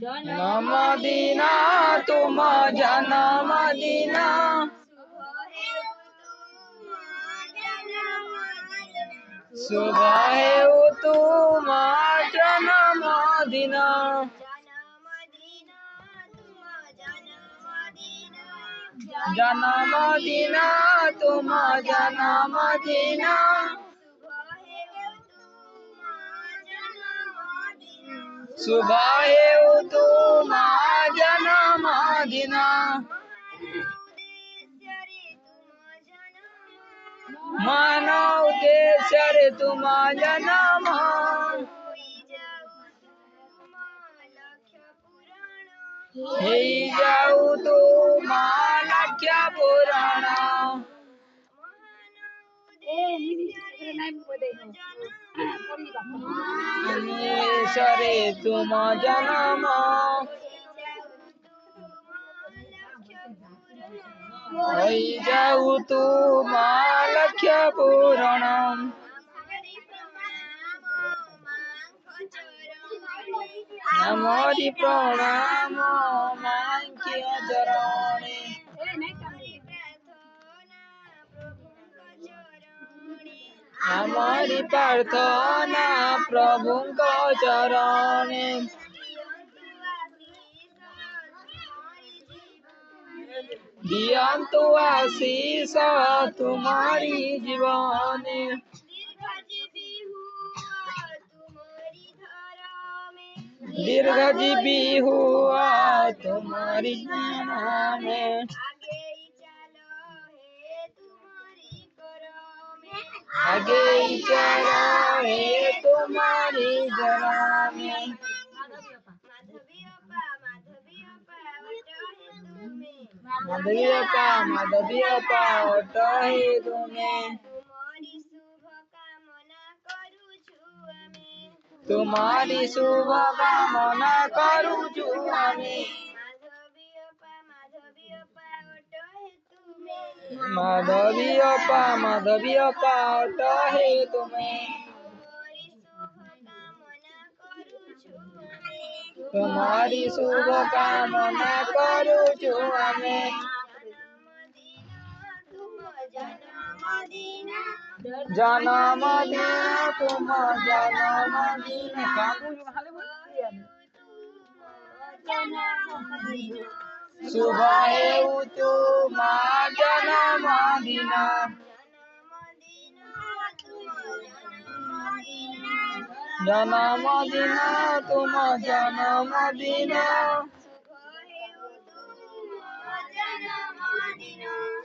जन्मदिन तुम जन्मदिन शुभ हेउ तुम जन्मदिन जन्मदिन तुम जन्मदिन शुभ हेउ तुम जन्मदिन मानव उद्देश्य रे तुम जन्म हे जाऊ तुम लक्ष्य पुराण रे तुम जन्म हे जाऊ तुम लक्ष्य पूरण नमोरि प्रणाम मांक्य चरणे हमारी प्रार्थना प्रभु को चरणे दियंतु आशीष तुम्हारी जीवने दीर्घ जीवी हुआ तुम्हारी नाम में आगे ही चलो है तुम्हारी जरा में माधवी पावट है तुम्हें तुम्हारी शुभ कामना करूँ छु हमें माधवी पावट है तुम्हें तुम्हारी शुभ कामना करूँ छु हमें जन्मदिन तुम जन्मदिन शुभ हेउ तुम जन्मदिन जन्मदिन तुम जन्मदिन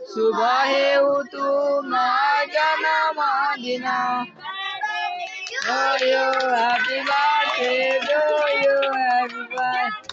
शुभ हेउ तुम जन्मदिन जोयो हैप्पी बर्थडे जोयो हैप्पी बर्थडे